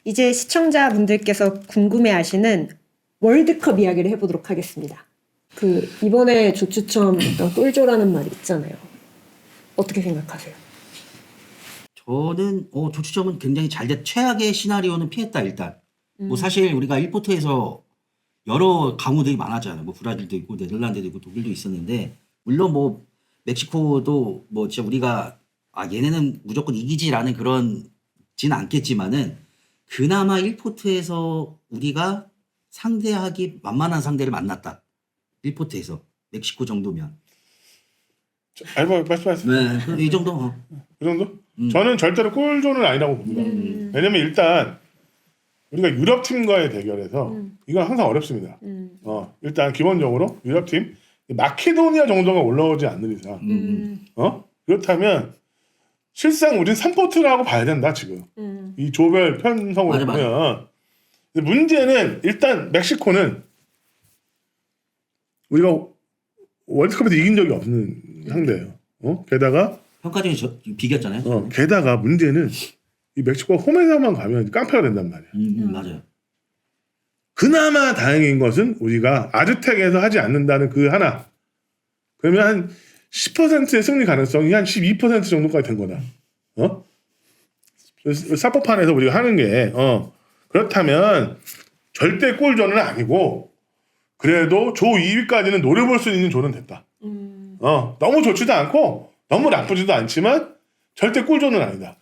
이제 시청자분들께서 궁금해하시는 월드컵 이야기를 해보도록 하겠습니다. 이번에 조추첨 어떤 꿀조라는 말이 있잖아요. 어떻게 생각하세요? 저는 조추첨은 굉장히 잘 됐. 최악의 시나리오는 피했다 일단. 뭐 사실 우리가 1포트에서 여러 강호들이 많았잖아요. 뭐 브라질도 있고 네덜란드도 있고 독일도 있었는데 물론 뭐 멕시코도 뭐 진짜 우리가 얘네는 무조건 이기지라는 그런진 않겠지만은 그나마 1포트에서 우리가 상대하기 만만한 상대를 만났다. 1포트에서 멕시코 정도면. 뭐 말씀하세요. 네, 이 정도. 그 정도? 저는 절대로 꿀조는 아니라고 봅니다. 왜냐면 일단 우리가 유럽 팀과의 대결에서 이건 항상 어렵습니다. 일단 기본적으로 유럽 팀 마케도니아 정도가 올라오지 않는 이상 그렇다면 실상 우리는 3포트라고 봐야 된다 지금. 이 조별 편성으로 보면. 근데 문제는 일단 멕시코는 우리가 월드컵에서 이긴 적이 없는 상대예요. 게다가 평가전에 비겼잖아요. 게다가 문제는 이 멕시코가 홈에서만 가면 깡패가 된단 말이야. 맞아요. 그나마 다행인 것은 우리가 아즈텍에서 하지 않는다는 그 하나. 그러면 한 10%의 승리 가능성이 한 12% 정도까지 된 거다. 사포판에서 우리가 하는 게 그렇다면 절대 꿀조는 아니고 그래도 조 2위까지는 노려볼 수 있는 조는 됐다. 너무 좋지도 않고 너무 나쁘지도 않지만 절대 꿀조는 아니다.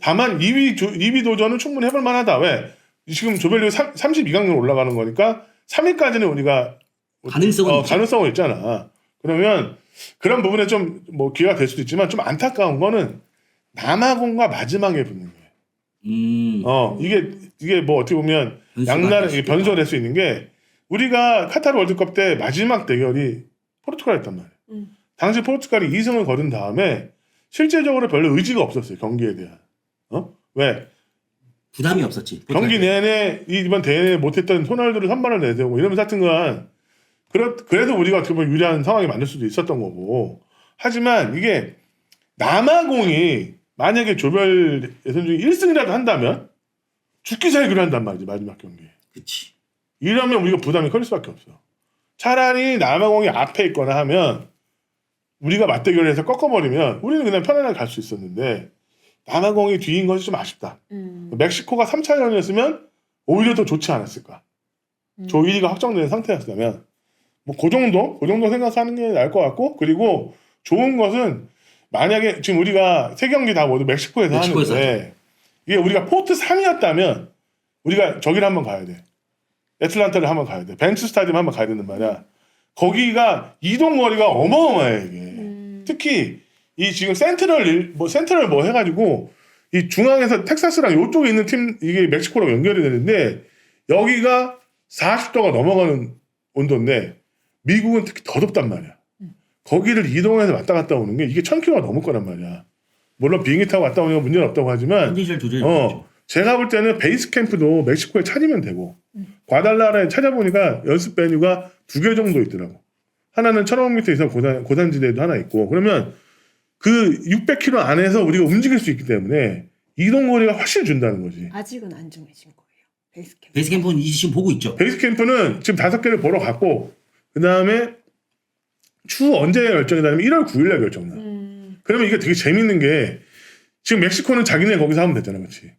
다만 2위 도전은 충분히 해볼 만하다. 왜? 지금 조별리그 32강으로 올라가는 거니까 3위까지는 우리가 가능성은 있잖아. 그러면 그런 부분에 좀 뭐 기회가 될 수도 있지만 좀 안타까운 거는 남아공과 마지막에 붙는 거예요. 이게 뭐 어떻게 보면 양날의 변수가 될 수 있는 게 우리가 카타르 월드컵 때 마지막 대결이 포르투갈이었단 말이에요. 당시 포르투갈이 2승을 거둔 다음에 실제적으로 별로 의지가 없었어요. 경기에 대한. 왜? 부담이 없었지. 경기 내내 이번 대회에 못했던 호날두를 선발을 내세우고 이러면서 하여튼간 그래도 우리가 어떻게 보면 유리한 상황이 만들 수도 있었던 거고. 하지만 이게 남아공이 만약에 조별 예선 중에 1승이라도 한다면 죽기 살기로 한단 말이지 마지막 경기에. 그렇지. 이러면 우리가 부담이 커질 수밖에 없어. 차라리 남아공이 앞에 있거나 하면 우리가 맞대결을 해서 꺾어버리면 우리는 그냥 편안하게 갈 수 있었는데 남아공이 뒤인 것이 좀 아쉽다. 멕시코가 3차전이었으면 오히려 더 좋지 않았을까. 조 1위가 확정된 상태였다면 뭐 그 정도 생각하는 게 나을 것 같고 그리고 좋은 것은 만약에 지금 우리가 3경기 다 모두 멕시코에서 하는데 이게 우리가 포트 3이었다면 우리가 저기를 한번 가야 돼. 애틀란타를 한번 가야 돼. 벤츠 스타디움 한번 가야 된단 말이야. 거기가 이동 거리가 어마어마해 이게. 특히 이 지금 센트럴 해가지고 이 중앙에서 텍사스랑 이쪽에 있는 팀 이게 멕시코랑 연결이 되는데 여기가 40도가 넘어가는 온도인데 미국은 특히 더 덥단 말이야. 거기를 이동해서 왔다 갔다 오는 게 이게 1000km가 넘을 거란 말이야. 물론 비행기 타고 왔다 오는 건 문제는 없다고 하지만 컨디션 조절이 제가 볼 때는 베이스 캠프도 멕시코에 차리면 되고 과달라라에 찾아보니까 연습 베뉴가 2개 정도 있더라고. 하나는 1500m 이상 고산지대도 하나 있고 그러면 그 600km 안에서 우리가 움직일 수 있기 때문에 이동 거리가 훨씬 준다는 거지. 아직은 안 정해진 거예요. 베이스캠프. 베이스캠프는 지금 보고 있죠. 베이스 캠프는 지금 5개를 보러 갔고 그 다음에 추후 언제 결정이냐면 1월 9일날 결정나. 그러면 이게 되게 재밌는 게 지금 멕시코는 자기네 거기서 하면 되잖아, 그렇지?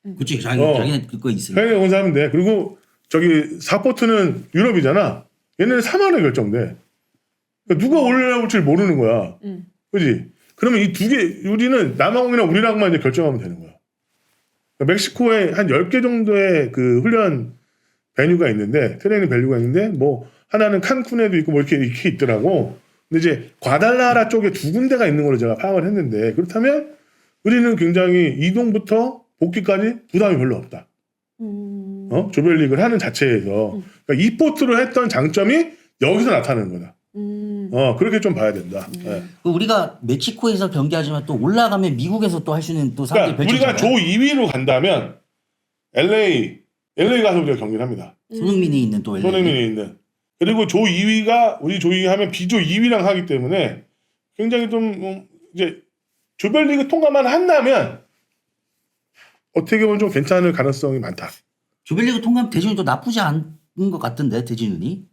그렇지. 자기네 그거 있으니까. 자기네 거기서 하면 돼. 그리고 저기 사포트는 유럽이잖아. 얘네는 3월에 결정돼. 그러니까 누가 올라올지 모르는 거야. 그렇지? 그러면 이 2개 우리는 남아공이랑 우리랑만 이제 결정하면 되는 거야. 그러니까 멕시코에 한 10개 정도의 그 훈련 베뉴가 있는데 트레이닝 밸류가 있는데 뭐 하나는 칸쿤에도 있고 뭐 이렇게 있더라고. 근데 이제 과달라라 쪽에 2군데가 있는 걸로 제가 파악을 했는데 그렇다면 우리는 굉장히 이동부터 복귀까지 부담이 별로 없다. 조별리그를 하는 자체에서 그러니까 이 포트로 했던 장점이 여기서 나타나는 거다. 그렇게 좀 봐야 된다. 네. 우리가 멕시코에서 경기하지만 또 올라가면 미국에서 또 할 수 있는 또 상대 그러니까 우리가 조 2위로 간다면 LA 가서 우리가 경기를 합니다. 손흥민이 있는 또 LA. 손흥민이 있는. 그리고 조 2위가 우리 조 2위 하면 비조 2위랑 하기 때문에 굉장히 좀 이제 조별리그 통과만 한다면 어떻게 보면 좀 괜찮을 가능성이 많다. 조별리그 통과하면 대진이 또 나쁘지 않은 것 같던데 대진이.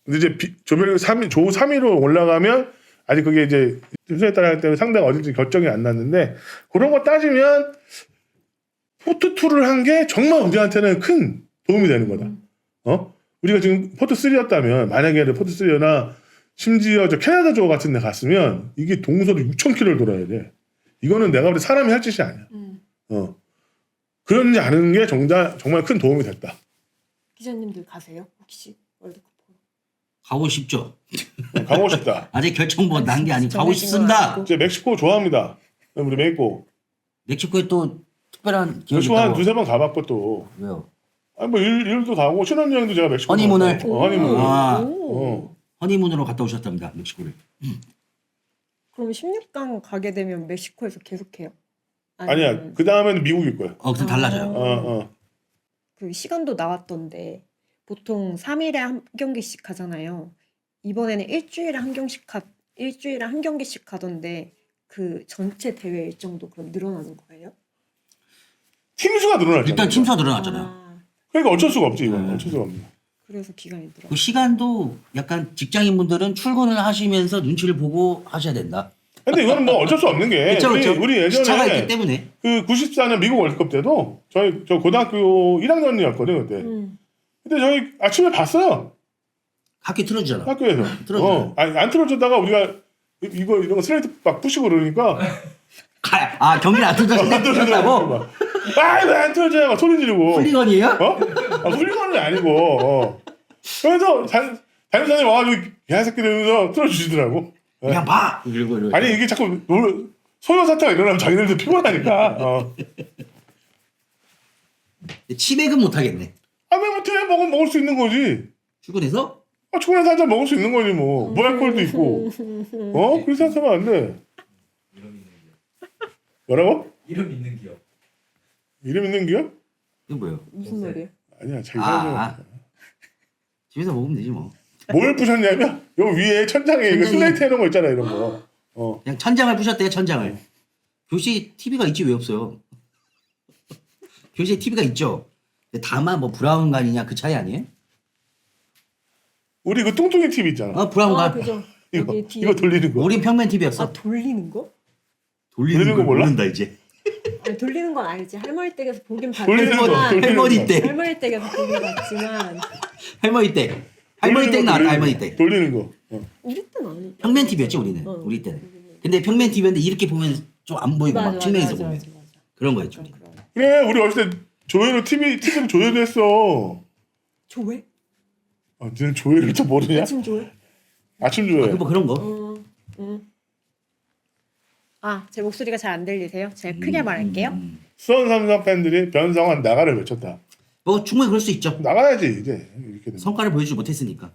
근데 이제 조별리그 3위, 조 3위로 올라가면 아직 그게 이제 순서에 따라 하기 때문에 상대가 어딜지 결정이 안 났는데 그런 거 따지면 포트2를 한 게 정말 우리한테는 큰 도움이 되는 거다. 우리가 지금 포트3였다면 만약에 포트3나 심지어 저 캐나다조 같은 데 갔으면 이게 동서도 6,000km를 돌아야 돼. 이거는 내가 볼 때 사람이 할 짓이 아니야. 그런지 아는 게 정말 큰 도움이 됐다. 기자님들 가세요? 혹시 월드컵 보러? 가고 싶죠. 가고 싶다. 아직 결정 뭐 난 게 아니고 가고 정해진 건 싶습니다. 아니고. 이제 멕시코 좋아합니다. 우리 멕시코. 멕시코에 또 특별한 기억이 멕시코 한 있다고. 두세 번 가봤고 또. 왜요? 아니 뭐 일도 가고 신혼여행도 제가 멕시코 허니문을? 갔고. 허니문. 아. 어. 허니문으로 갔다 오셨답니다. 멕시코를. 그럼 16강 가게 되면 멕시코에서 계속해요? 아니야. 그 다음에는 미국일 거야. 그럼 달라져요. 어. 그 시간도 나왔던데 보통 3일에 한 경기씩 하잖아요. 이번에는 일주일에 한 경기씩 하던데 그 전체 대회 일정도 그럼 늘어나는 거예요? 팀 수가 늘어났잖아. 일단 팀수가 늘어났잖아요. 아, 그러니까 어쩔 수가 없지 이건. 네. 어쩔 수가 없네. 그래서 기간이 늘어. 그 시간도 약간 직장인분들은 출근을 하시면서 눈치를 보고 하셔야 된다. 근데 이거는 뭐 어쩔 수 없는 게 그렇죠. 우리 시차가 있기 예전에 때문에. 그 94년 미국 월드컵 때도 저 고등학교 1학년이었거든 그때. 근데 저희 아침에 봤어요. 학교 틀어주잖아. 학교에서. 틀어줘요. 아니, 안 틀어줬다가 우리가 이런 거 슬레이트 막 부시고 그러니까 경기를 안 틀어준다고? 왜안 틀어줘요? 막 소리 지르고. 훌리건이에요? 훌리건은 아니고. 그래서 담임선생님 와가지고 야 새끼들 이러면서 틀어주시더라고. 그냥 봐. 이러고. 아니 이게 자꾸 소요 사태가 일어나면 자기들도 피곤하니까. 치맥은 못 하겠네. 왜 못해? 먹을 수 있는 거지. 출근해서 축구에서 한 잔 먹을 수 있는 거지 뭐. 무알콜도 있고. 그렇게 생각하면 안 돼. 뭐라고? 이름 있는 기업. 이름 있는 기업? 이거 뭐예요? 무슨 말이에요? 아니야 자기 사람. 집에서 먹으면 되지 뭐. 뭘 부셨냐면 요 위에 천장에 이거 슬레이트 해놓은 거 있잖아 이런 거. 그냥 천장을 부셨대요. 천장을. 교실에 TV가 있지 왜 없어요? 교실에 TV가 있죠. 근데 다만 뭐 브라운관이냐 그 차이 아니에요? 우리 그 뚱뚱이 TV 있잖아. 브라운관. 그죠. 이거 여기 뒤에 이거 돌리는 거. 우린 평면 TV였어. 돌리는 거? 돌리는 거 몰라? 모른다 이제. 아니, 돌리는 건 알지. 할머니 댁에서 보긴 돌리는 거, 봤지만 돌리는 할머니 거. 때. 할머니 댁에서 보긴 봤지만 할머니 때. 할머니 댁 나왔다. 할머니 때. 돌리는 거. 우리 때는 아니. 평면 TV였지 우리는. 우리 때는. 근데 평면 TV였는데 이렇게 보면 좀 안 보이고 막 측면에서 보면 그런 거였죠. 우리. 그래 우리 어렸을 때 조회로 TV를 조회도 했어. 조회? 너는 조회를 또 모르냐? 아침 조회? 아침 조회. 뭐 그런 거. 아, 제 목소리가 잘 안 들리세요? 제가 크게 말할게요. 수원 삼성 팬들이 변성환 나가를 외쳤다. 뭐 충분히 그럴 수 있죠. 나가야지 이제 이렇게 되면. 성과를 보여주지 못했으니까.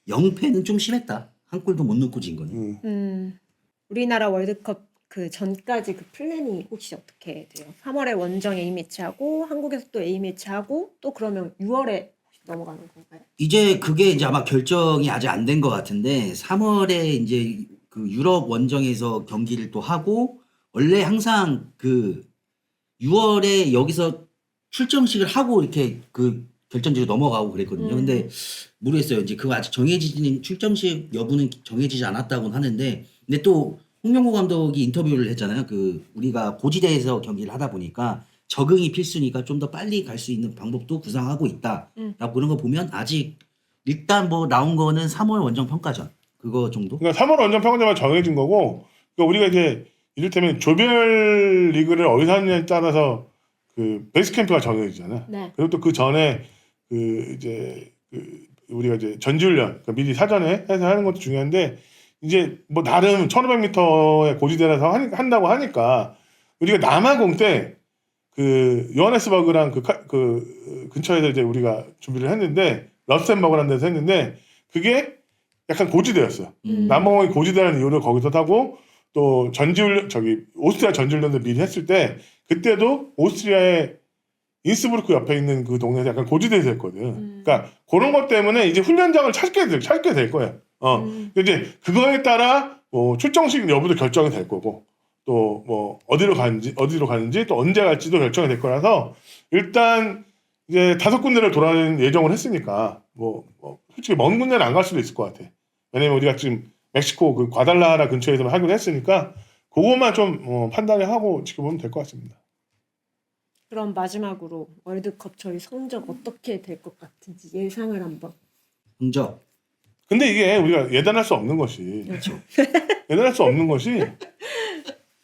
영패는 좀 심했다. 한 골도 못 넣고 진 거는. 우리나라 월드컵 그 전까지 그 플랜이 혹시 어떻게 돼요? 3월에 원정 A매치하고 한국에서 또 A매치하고 또 그러면 6월에 넘어가는 건가요? 이제 그게 이제 아마 결정이 아직 안 된 것 같은데 3월에 이제 그 유럽 원정에서 경기를 또 하고 원래 항상 그 6월에 여기서 출정식을 하고 이렇게 그 결정지로 넘어가고 그랬거든요. 근데 모르겠어요. 이제 그거 아직 정해지는 출정식 여부는 정해지지 않았다고는 하는데 근데 또 홍명보 감독이 인터뷰를 했잖아요. 그 우리가 고지대에서 경기를 하다 보니까 적응이 필수니까 좀 더 빨리 갈 수 있는 방법도 구상하고 있다라고 그런 거 보면 아직 일단 뭐 나온 거는 3월 원정 평가전 그거 정도. 그러니까 3월 원정 평가전만 정해진 거고 그러니까 우리가 이제 이를테면 조별 리그를 어디서 하느냐에 따라서 그 베이스 캠프가 정해지잖아. 네. 그리고 또 그 전에 그 이제 그 우리가 이제 전지훈련 그러니까 미리 사전에 해서 하는 것도 중요한데 이제 뭐 나름 1500m의 고지대라서 한다고 하니까 우리가 남아공 때 그 요하네스버그랑 그 근처에서 이제 우리가 준비를 했는데 러스텐버그라는 데서 했는데 그게 약간 고지대였어. 남아공이 고지대라는 이유로 거기서 타고 또 전지훈련 오스트리아 전지훈련도 미리 했을 때 그때도 오스트리아의 인스부르크 옆에 있는 그 동네에서 약간 고지대에서 했거든. 그러니까 그런 것 때문에 이제 훈련장을 찾게 될 거야. 이제 그거에 따라 뭐 출정식 여부도 결정이 될 거고 또 뭐 어디로 가는지 또 언제 갈지도 결정이 될 거라서 일단 이제 5군데를 돌아다니는 예정을 했으니까 뭐 솔직히 먼 군데는 안 갈 수도 있을 것 같아. 왜냐면 우리가 지금 멕시코 그 과달라하라 근처에서만 하기로 했으니까 그것만 좀 판단을 하고 지켜보면 될 것 같습니다. 그럼 마지막으로 월드컵 저희 성적 어떻게 될 것 같은지 예상을 한번. 성적 근데 이게 우리가 예단할 수 없는 것이 예단할 수 없는 것이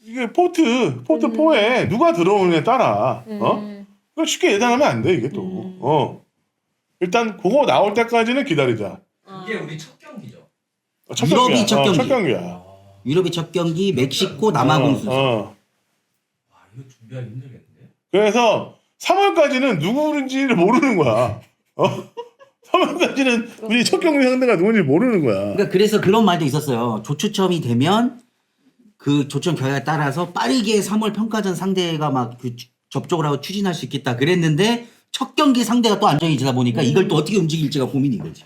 이게 포트 4에 누가 들어오느냐에 따라 그걸 쉽게 예단하면 안 돼 이게 또 일단 그거 나올 때까지는 기다리자. 이게 우리 첫 경기죠. 첫 유럽이 경기야. 첫 경기. 첫 경기야. 유럽이 첫 경기 멕시코 남아공 순서. 어. 와 이거 준비하기 힘들겠는데. 그래서 3월까지는 누구인지를 모르는 거야. 3월까지는 우리 첫 경기 상대가 누군지 모르는 거야. 그러니까 그래서 그런 말도 있었어요. 조추첨이 되면 그 조추첨 결과에 따라서 빠르게 3월 평가전 상대가 막 그 접촉을 하고 추진할 수 있겠다 그랬는데 첫 경기 상대가 또 안 정해지다 보니까 이걸 또 어떻게 움직일지가 고민인 거지.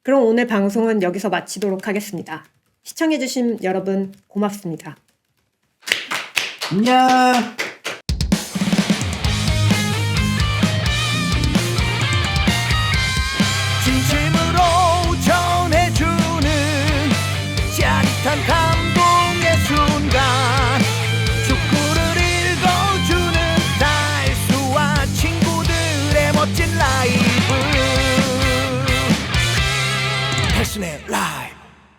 그럼 오늘 방송은 여기서 마치도록 하겠습니다. 시청해주신 여러분 고맙습니다. 안녕.